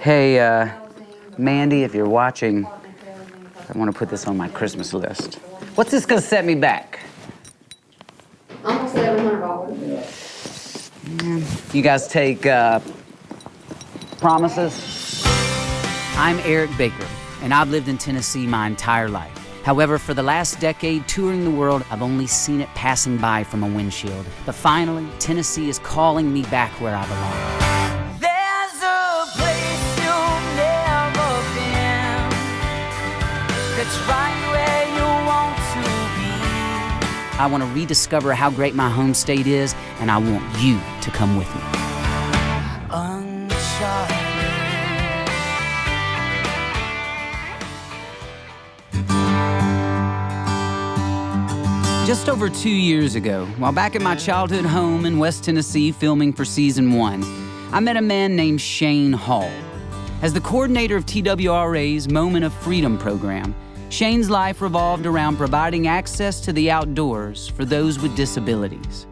Hey, Mandy, if you're watching, I want to put this on my Christmas list. What's this gonna set me back? Almost $700. You guys take promises? I'm Erick Baker, and I've lived in Tennessee my entire life. However, for the last decade, touring the world, I've only seen it passing by from a windshield. But finally, Tennessee is calling me back where I belong. There's a place you've never been that's right where you want to be. I want to rediscover how great my home state is, and I want you to come with me. Uncharted. Just over 2 years ago, while back at my childhood home in West Tennessee filming for Season 1, I met a man named Shane Hall. As the coordinator of TWRA's Moment of Freedom program, Shane's life revolved around providing access to the outdoors for those with disabilities.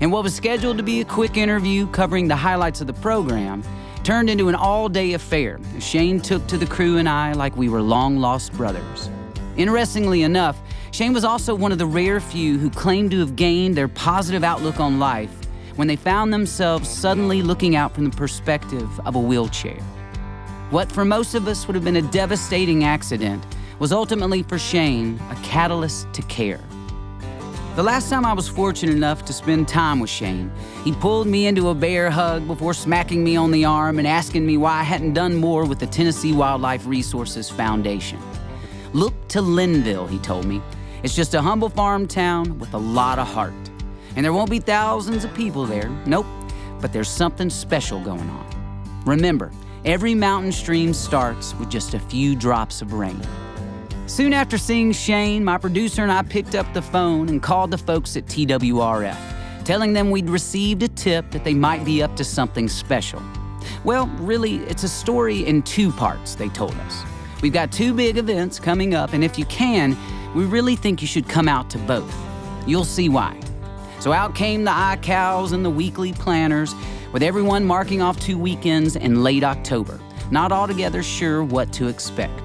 And what was scheduled to be a quick interview covering the highlights of the program turned into an all-day affair as Shane took to the crew and I like we were long-lost brothers. Interestingly enough, Shane was also one of the rare few who claimed to have gained their positive outlook on life when they found themselves suddenly looking out from the perspective of a wheelchair. What for most of us would have been a devastating accident was ultimately for Shane a catalyst to care. The last time I was fortunate enough to spend time with Shane, he pulled me into a bear hug before smacking me on the arm and asking me why I hadn't done more with the Tennessee Wildlife Resources Foundation. Look to Lynnville, he told me. It's just a humble farm town with a lot of heart. And there won't be thousands of people there, nope, but there's something special going on. Remember, every mountain stream starts with just a few drops of rain. Soon after seeing Shane, my producer and I picked up the phone and called the folks at TWRF, telling them we'd received a tip that they might be up to something special. Well, really, it's a story in 2 parts, they told us. We've got 2 big events coming up, and if you can, we really think you should come out to both. You'll see why. So out came the iCows and the weekly planners, with everyone marking off 2 weekends in late October, not altogether sure what to expect.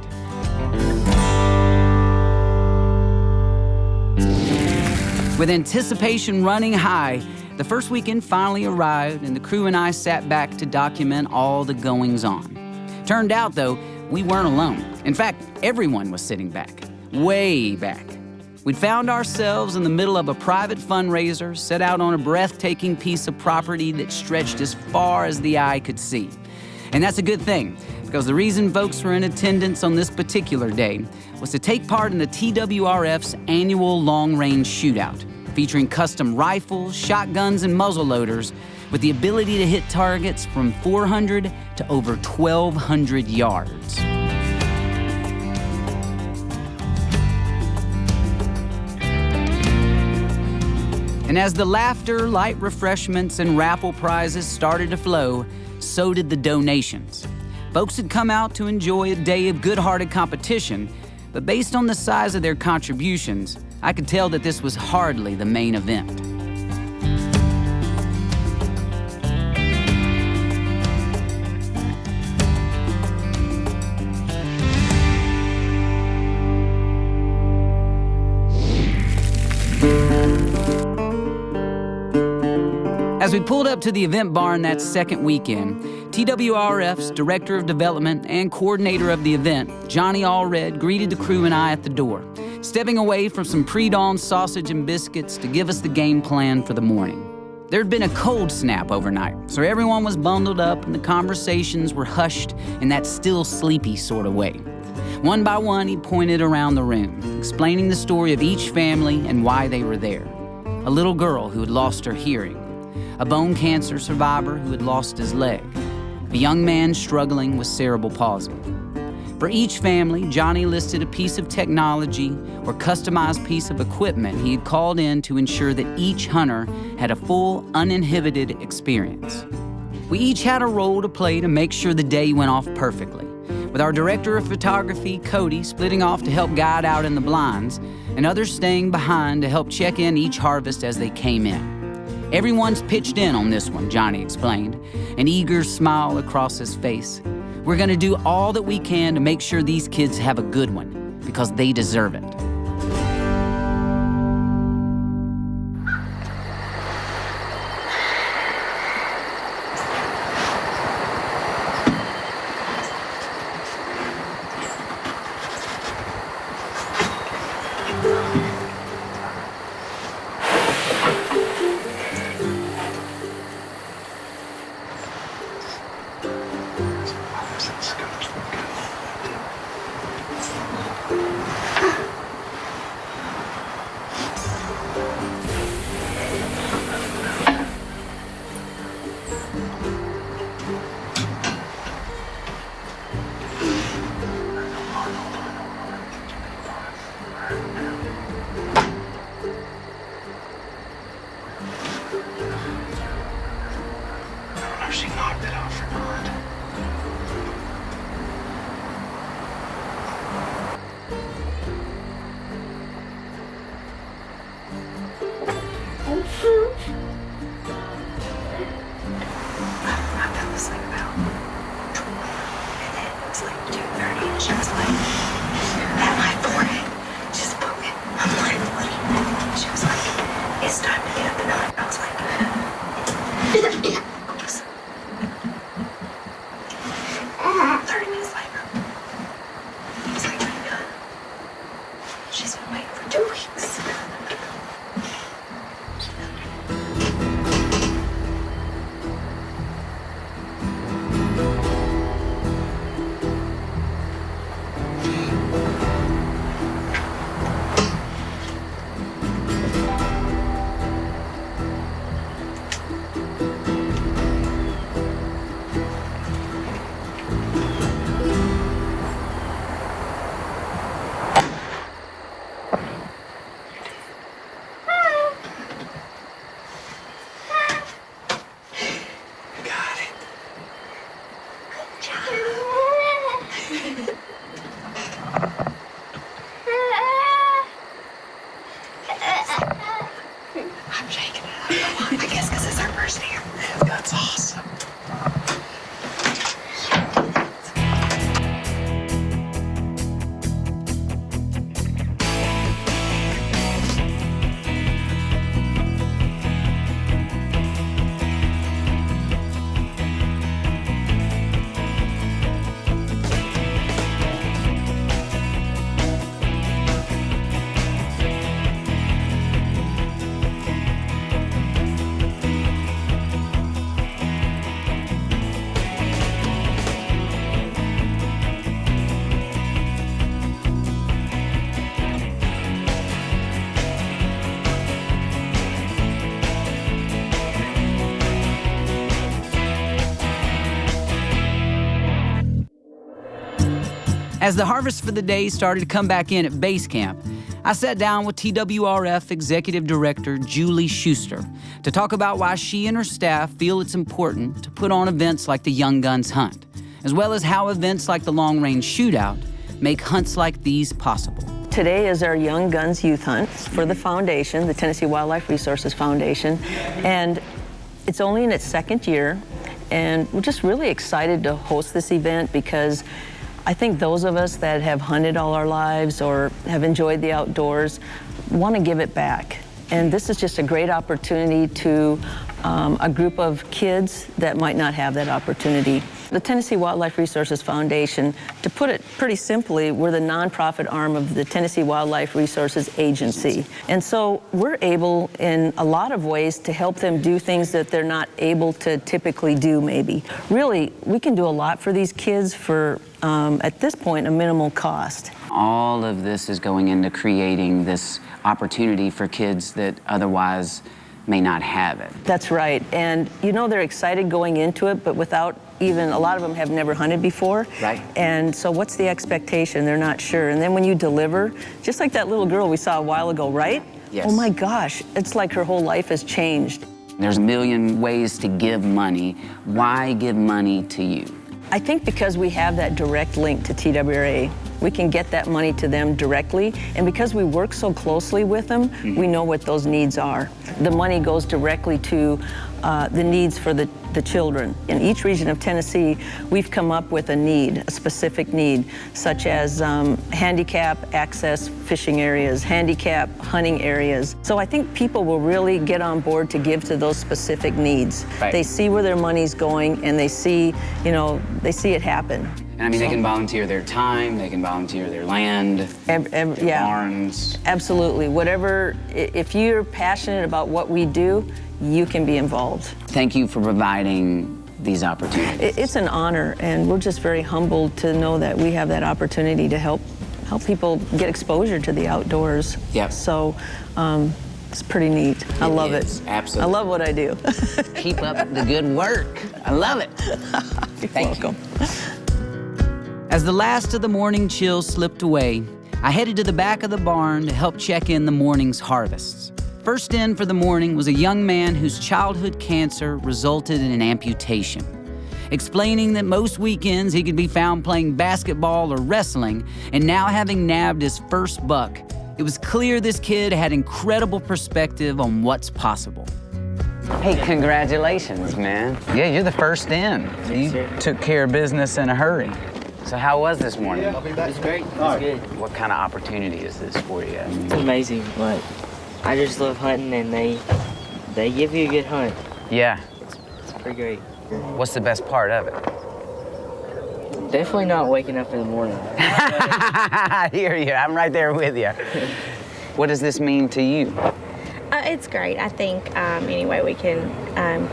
With anticipation running high, the first weekend finally arrived, and the crew and I sat back to document all the goings-on. Turned out, though, we weren't alone. In fact, everyone was sitting back. Way back. We'd found ourselves in the middle of a private fundraiser set out on a breathtaking piece of property that stretched as far as the eye could see. And that's a good thing, because the reason folks were in attendance on this particular day was to take part in the TWRF's annual long-range shootout, featuring custom rifles, shotguns, and muzzleloaders with the ability to hit targets from 400 to over 1,200 yards. And as the laughter, light refreshments, and raffle prizes started to flow, so did the donations. Folks had come out to enjoy a day of good-hearted competition, but based on the size of their contributions, I could tell that this was hardly the main event. As we pulled up to the event barn that second weekend, TWRF's Director of Development and Coordinator of the event, Johnny Allred, greeted the crew and I at the door, stepping away from some pre-dawn sausage and biscuits to give us the game plan for the morning. There'd been a cold snap overnight, so everyone was bundled up and the conversations were hushed in that still sleepy sort of way. One by one, he pointed around the room, explaining the story of each family and why they were there. A little girl who had lost her hearing, a bone cancer survivor who had lost his leg, a young man struggling with cerebral palsy. For each family, Johnny listed a piece of technology or customized piece of equipment he had called in to ensure that each hunter had a full, uninhibited experience. We each had a role to play to make sure the day went off perfectly, with our director of photography, Cody, splitting off to help guide out in the blinds, and others staying behind to help check in each harvest as they came in. Everyone's pitched in on this one, Johnny explained, an eager smile across his face. We're gonna do all that we can to make sure these kids have a good one, because they deserve it. She knocked it off or not. I fell asleep about 12, and then it was like 2:30, and she was like, at my forehead, just poking. I'm like, what? She was like, it's time to get up and on. I was like, 30 minutes later, I was like, are you done? She's been waiting for 2 weeks. I'm shaking it. I guess because it's our first year. That's awesome. As the harvest for the day started to come back in at base camp, I sat down with TWRF Executive Director Julie Schuster to talk about why she and her staff feel it's important to put on events like the Young Guns Hunt, as well as how events like the Long Range Shootout make hunts like these possible. Today is our Young Guns Youth Hunt for the foundation, the Tennessee Wildlife Resources Foundation, and it's only in its second year, and we're just really excited to host this event because I think those of us that have hunted all our lives or have enjoyed the outdoors want to give it back. And this is just a great opportunity to a group of kids that might not have that opportunity. The Tennessee Wildlife Resources Foundation, to put it pretty simply, we're the nonprofit arm of the Tennessee Wildlife Resources Agency. And so we're able in a lot of ways to help them do things that they're not able to typically do maybe. Really, we can do a lot for these kids for, at this point, a minimal cost. All of this is going into creating this opportunity for kids that otherwise may not have it. That's right, and you know they're excited going into it, but without even, a lot of them have never hunted before. Right. And so what's the expectation? They're not sure. And then when you deliver, just like that little girl we saw a while ago, right? Yes. Oh my gosh, it's like her whole life has changed. There's a million ways to give money. Why give money to you? I think because we have that direct link to TWRA, we can get that money to them directly, and because we work so closely with them, we know what those needs are. The money goes directly to the needs for the children. In each region of Tennessee, we've come up with a need, a specific need, such as handicap access fishing areas, handicap hunting areas. So I think people will really get on board to give to those specific needs. Right. They see where their money's going, and they see, they see it happen. And I mean, they can volunteer their time, they can volunteer their land, Yeah. barns. Absolutely. Whatever, if you're passionate about what we do, you can be involved. Thank you for providing these opportunities. It's an honor, and we're just very humbled to know that we have that opportunity to help people get exposure to the outdoors. Yep. So it's pretty neat. I love it. Absolutely. I love what I do. Keep up the good work. I love it. You're Thank welcome. you. As the last of the morning chill slipped away, I headed to the back of the barn to help check in the morning's harvests. First in for the morning was a young man whose childhood cancer resulted in an amputation. Explaining that most weekends he could be found playing basketball or wrestling, and now having nabbed his first buck, it was clear this kid had incredible perspective on what's possible. Hey, congratulations, man. Yeah, you're the first in. You took care of business in a hurry. So how was this morning? It was great. It was good. What kind of opportunity is this for you? It's amazing. Like, I just love hunting, and they give you a good hunt. Yeah. It's pretty great. What's the best part of it? Definitely not waking up in the morning. I hear you. I'm right there with you. What does this mean to you? It's great. I think any way we can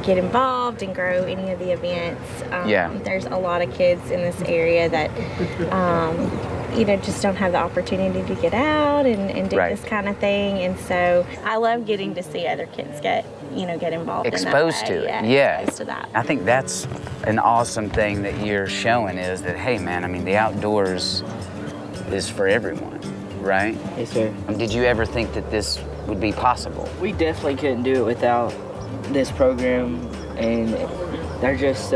get involved and grow any of the events. Yeah. There's a lot of kids in this area that, just don't have the opportunity to get out and do Right. this kind of thing. And so I love getting to see other kids get involved Exposed in that to way. it. Yeah. Exposed to that. I think that's an awesome thing that you're showing is that, hey, man, I mean, the outdoors is for everyone, right? Yes, sir. Did you ever think that this would be possible? We definitely couldn't do it without this program, and they're just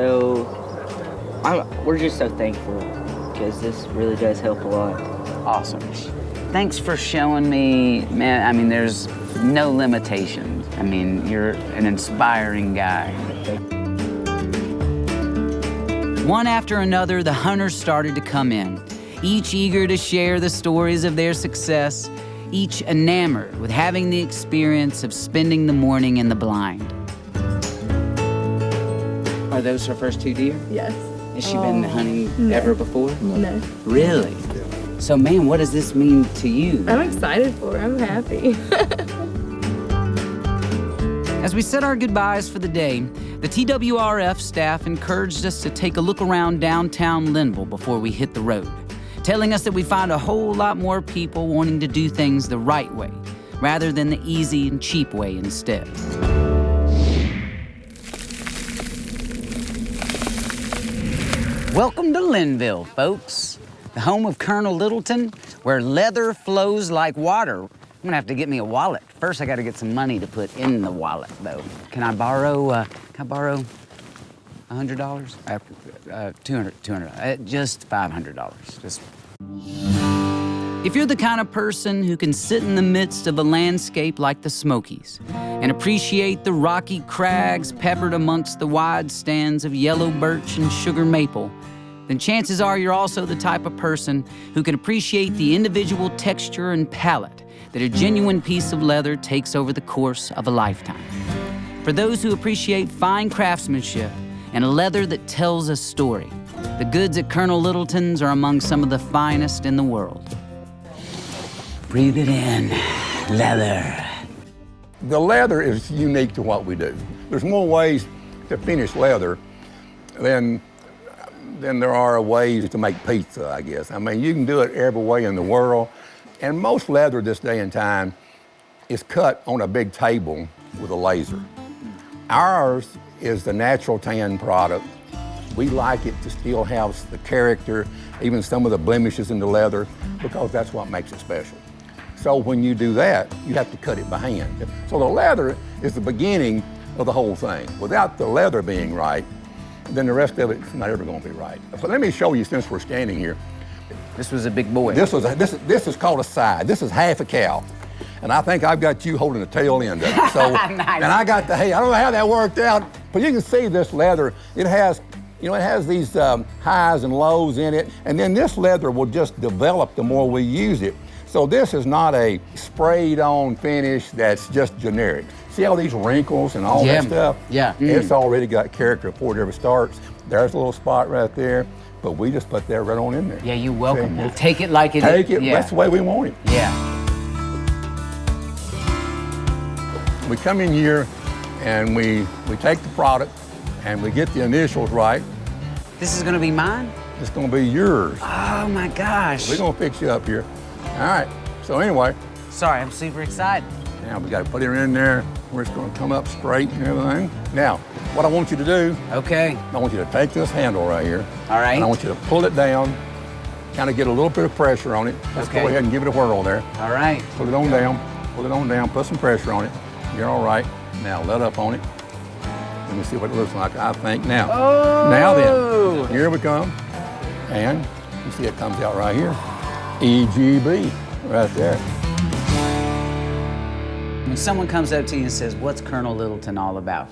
we're just so thankful because this really does help a lot. Awesome. Thanks for showing me, man, I mean, there's no limitations. I mean, you're an inspiring guy. One after another, the hunters started to come in, each eager to share the stories of their success, each enamored with having the experience of spending the morning in the blind. Are those her first two deer? Yes. Has she been hunting ever before? No. Really? So, man, what does this mean to you? I'm excited for her. I'm happy. As we said our goodbyes for the day, the TWRF staff encouraged us to take a look around downtown Lynnville before we hit the road, telling us that we find a whole lot more people wanting to do things the right way, rather than the easy and cheap way instead. Welcome to Lynnville, folks, the home of Colonel Littleton, where leather flows like water. I'm gonna have to get me a wallet. First, I gotta get some money to put in the wallet, though. Can I borrow $100? 200, just $500. Just. If you're the kind of person who can sit in the midst of a landscape like the Smokies and appreciate the rocky crags peppered amongst the wide stands of yellow birch and sugar maple, then chances are you're also the type of person who can appreciate the individual texture and palette that a genuine piece of leather takes over the course of a lifetime. For those who appreciate fine craftsmanship and a leather that tells a story, the goods at Colonel Littleton's are among some of the finest in the world. Breathe it in, leather. The leather is unique to what we do. There's more ways to finish leather than there are ways to make pizza, I guess. I mean, you can do it every way in the world. And most leather this day and time is cut on a big table with a laser. Ours is the natural tan product. We like it to still have the character, even some of the blemishes in the leather, because that's what makes it special. So when you do that, you have to cut it by hand. So the leather is the beginning of the whole thing. Without the leather being right, then the rest of it's not ever going to be right. So let me show you, since we're standing here. This was a big boy. This is called a side. This is half a cow. and I think I've got you holding the tail end of it. So, Nice. and I got the hay. I don't know how that worked out, but you can see this leather. It has, you know, it has these highs and lows in it, and then this leather will just develop the more we use it. So this is not a sprayed-on finish that's just generic. See all these wrinkles and all that stuff? Yeah. It's already got character before it ever starts. There's a little spot right there, but we just put that right on in there. Yeah, you welcome See, that. Take it like it is. Take it, Yeah. that's the way we want it. Yeah. We come in here and we take the product and we get the initials right. This is gonna be mine? It's gonna be yours. Oh my gosh. We're gonna fix you up here. All right, so anyway, Sorry, I'm super excited. now we gotta put it in there where it's gonna come up straight and everything. Now, what I want you to do, Okay. I want you to take this handle right here. All right. And I want you to pull it down, kind of get a little bit of pressure on it. Let's Okay. go ahead and give it a whirl there. All right. Put it on down, put some pressure on it. You're all right. Now let up on it. Let me see what it looks like, I think now. Oh. Now then, here we come. And you see it comes out right here. EGB, right there. When someone comes up to you and says, what's Colonel Littleton all about?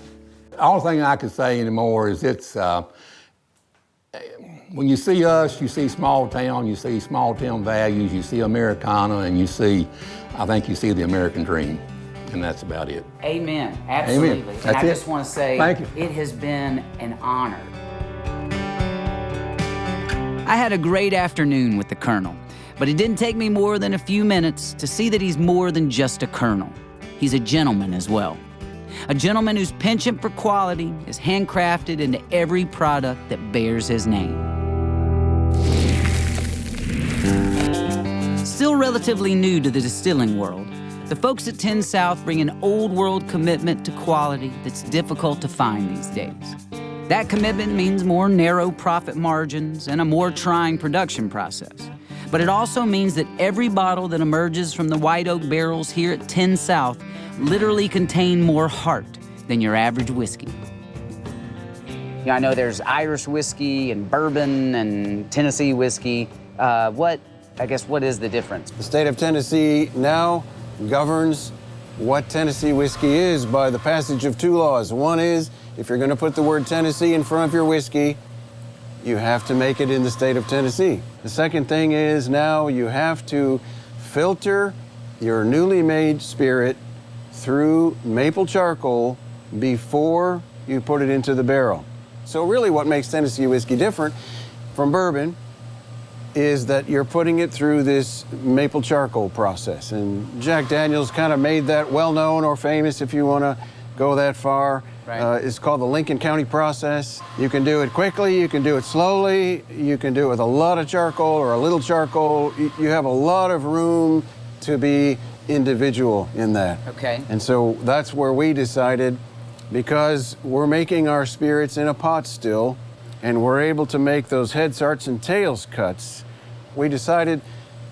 The only thing I can say anymore is it's, when you see us, you see small town, you see small town values, you see Americana, and you see, I think you see the American dream. And that's about it. Amen. Absolutely. Amen. And That's I it. just want to say, Thank you. it has been an honor. I had a great afternoon with the Colonel, but it didn't take me more than a few minutes to see that he's more than just a colonel. He's a gentleman as well. A gentleman whose penchant for quality is handcrafted into every product that bears his name. Still relatively new to the distilling world, the folks at 10 South bring an old world commitment to quality that's difficult to find these days. That commitment means more narrow profit margins and a more trying production process. But it also means that every bottle that emerges from the white oak barrels here at 10 South literally contain more heart than your average whiskey. Yeah, I know there's Irish whiskey and bourbon and Tennessee whiskey. What is the difference? The state of Tennessee now governs what Tennessee whiskey is by the passage of two laws. One is, if you're going to put the word Tennessee in front of your whiskey, you have to make it in the state of Tennessee. The second thing is now you have to filter your newly made spirit through maple charcoal before you put it into the barrel. So really what makes Tennessee whiskey different from bourbon is that you're putting it through this maple charcoal process. And Jack Daniels kind of made that well-known or famous, if you want to go that far. Right. It's called the Lincoln County process. You can do it quickly, you can do it slowly, you can do it with a lot of charcoal or a little charcoal. You have a lot of room to be individual in that. Okay. And so that's where we decided, because we're making our spirits in a pot still, and we're able to make those head starts and tails cuts, we decided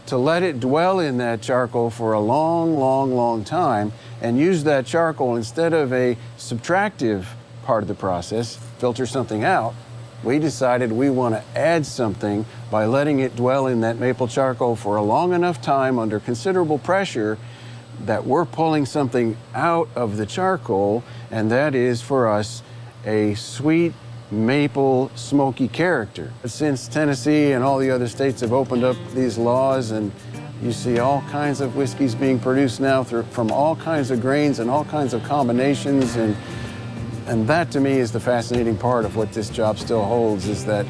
to let it dwell in that charcoal for a long, long, long time and use that charcoal instead of a subtractive part of the process, filter something out. We decided we want to add something by letting it dwell in that maple charcoal for a long enough time under considerable pressure that we're pulling something out of the charcoal, and that is for us a sweet, maple, smoky character. Since Tennessee and all the other states have opened up these laws, and you see all kinds of whiskeys being produced now from all kinds of grains and all kinds of combinations, and that to me is the fascinating part of what this job still holds, is that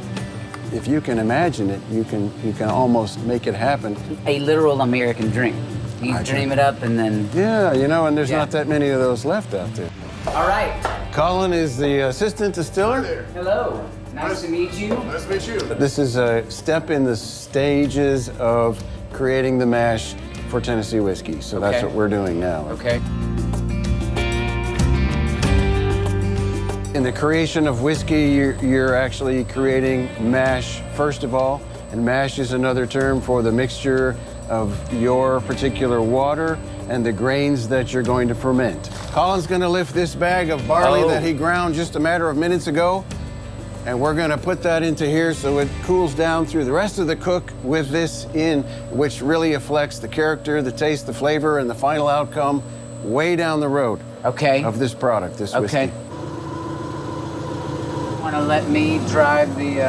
if you can imagine it, you can almost make it happen. A literal American dream. You dream it up and then... Yeah, you know, and there's not that many of those left out there. All right. Colin is the assistant distiller. Hello. Nice to meet you. Nice to meet you. This is a step in the stages of creating the mash for Tennessee whiskey. So that's Okay. what we're doing now. Okay. In the creation of whiskey, you're actually creating mash first of all. And mash is another term for the mixture of your particular water and the grains that you're going to ferment. Colin's gonna lift this bag of barley that he ground just a matter of minutes ago. and we're gonna put that into here so it cools down through the rest of the cook with this in, which really affects the character, the taste, the flavor, and the final outcome way down the road. Okay. Of this product, this whiskey. Okay. Want to let me drive the?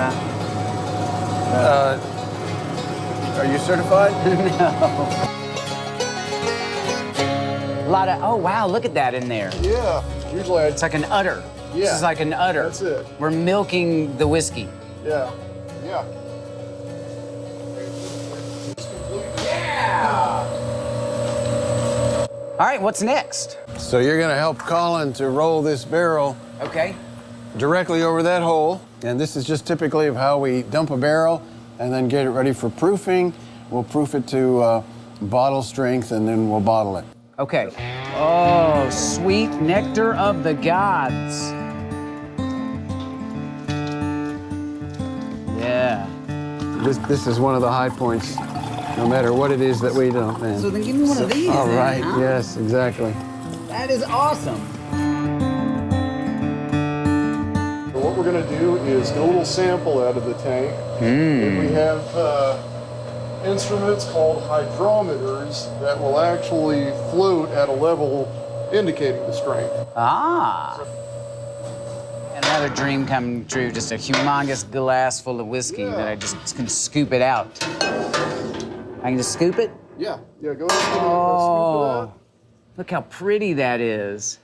Are you certified? No. A lot of. Oh wow! Look at that in there. Yeah. Usually It's like an udder. Yeah. This is like an udder. That's it. We're milking the whiskey. Yeah. Yeah. All right. What's next? So you're gonna help Colin to roll this barrel Okay. directly over that hole. And this is just typically of how we dump a barrel and then get it ready for proofing. We'll proof it to bottle strength and then we'll bottle it. Okay. Oh, sweet nectar of the gods. Yeah. This is one of the high points, no matter what it is that we dump, man. So then give me one of these. All then, right, huh? yes, exactly. That is awesome. So what we're going to do is get a little sample out of the tank. And we have instruments called hydrometers that will actually float at a level indicating the strength. Ah. Another dream come true, just a humongous glass full of whiskey that I just can scoop it out. I can just scoop it? Yeah, go ahead and give it a scoop Oh, of that. look how pretty that is.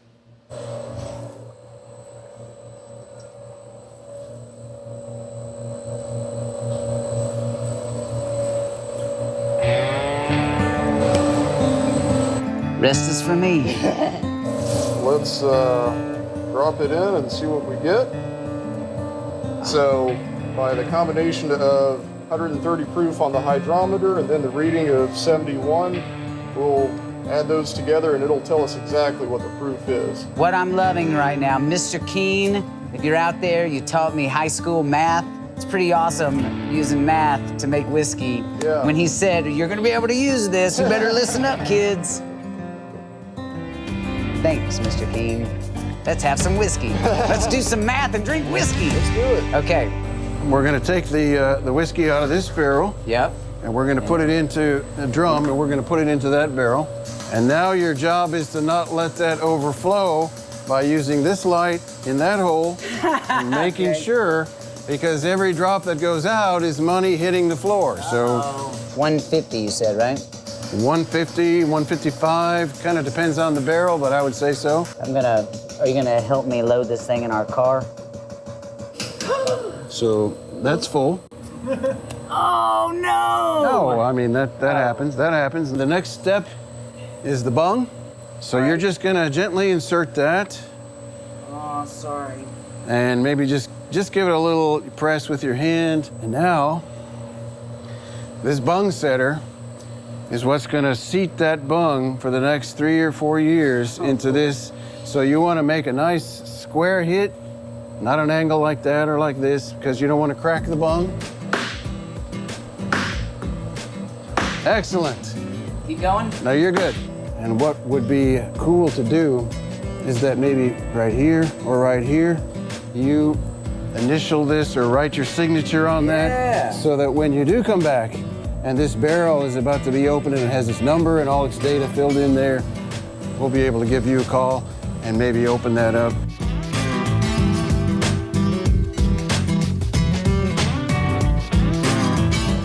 Rest is for me. Let's drop it in and see what we get. So by the combination of 130 proof on the hydrometer and then the reading of 71, we'll add those together and it'll tell us exactly what the proof is. What I'm loving right now, Mr. Keen, if you're out there, you taught me high school math. It's pretty awesome using math to make whiskey. Yeah. When he said, you're gonna be able to use this, you better listen up, kids. Thanks, Mr. Keen. Let's have some whiskey. Let's do some math and drink whiskey. Let's do it. Okay. We're gonna take the whiskey out of this barrel, Yep. and we're gonna put it into a drum, and we're gonna put it into that barrel. And now your job is to not let that overflow by using this light in that hole and making sure, because every drop that goes out is money hitting the floor. So 150, you said, right? 150, 155, kind of depends on the barrel, but I would say so. Are you gonna help me load this thing in our car? So that's full. Oh, no! No, I mean, that happens, that happens. The next step is the bung. So you're just gonna gently insert that Oh, sorry. and maybe just give it a little press with your hand. And now, this bung setter is what's gonna seat that bung for the next 3 or 4 years into this. So you wanna make a nice square hit, not an angle like that or like this, because you don't wanna crack the bung. Excellent. Keep going? Now you're good. And what would be cool to do is that maybe right here or right here, you initial this or write your signature on that so that when you do come back and this barrel is about to be opened and it has its number and all its data filled in there, we'll be able to give you a call and maybe open that up.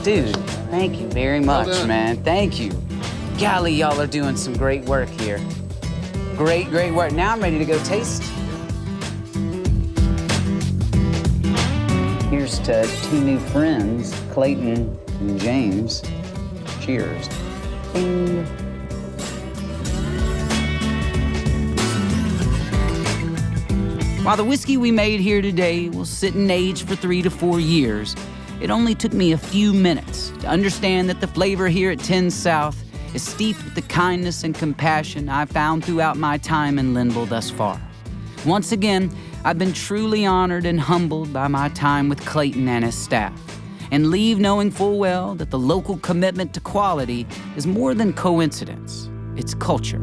Dude, thank you very much, done. man. Thank you. Golly, y'all are doing some great work here. Great, great work. Now I'm ready to go taste. Here's to two new friends, Clayton and James. Cheers. Bing. While the whiskey we made here today will sit and age for 3 to 4 years, it only took me a few minutes to understand that the flavor here at 10 South is steeped with the kindness and compassion I've found throughout my time in Lynnville thus far. Once again, I've been truly honored and humbled by my time with Clayton and his staff, and leave knowing full well that the local commitment to quality is more than coincidence, it's culture.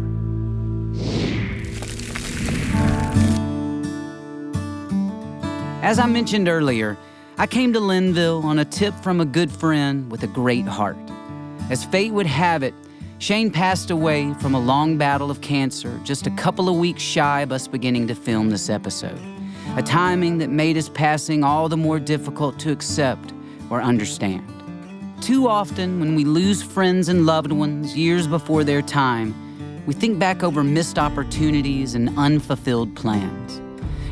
As I mentioned earlier, I came to Lynnville on a tip from a good friend with a great heart. As fate would have it, Shane passed away from a long battle of cancer just a couple of weeks shy of us beginning to film this episode, a timing that made his passing all the more difficult to accept or understand. Too often, when we lose friends and loved ones years before their time, we think back over missed opportunities and unfulfilled plans.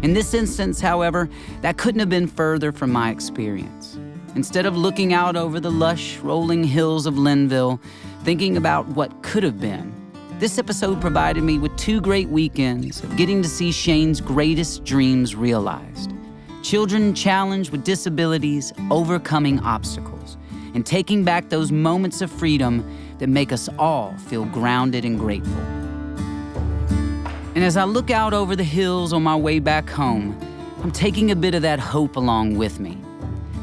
In this instance, however, that couldn't have been further from my experience. Instead of looking out over the lush, rolling hills of Lynnville, thinking about what could have been, this episode provided me with 2 great weekends of getting to see Shane's greatest dreams realized. Children challenged with disabilities, overcoming obstacles, and taking back those moments of freedom that make us all feel grounded and grateful. And as I look out over the hills on my way back home, I'm taking a bit of that hope along with me.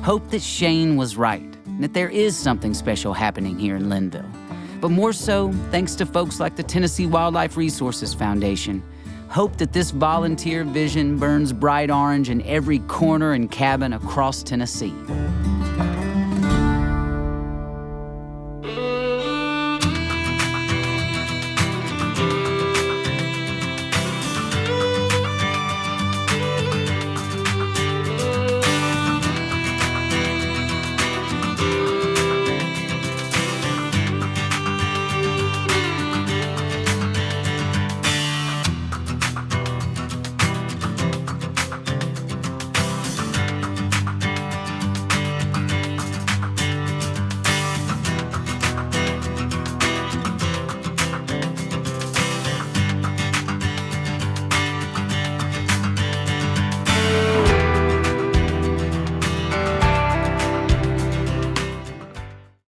Hope that Shane was right, and that there is something special happening here in Lynnville. But more so, thanks to folks like the Tennessee Wildlife Resources Foundation, hope that this volunteer vision burns bright orange in every corner and cabin across Tennessee.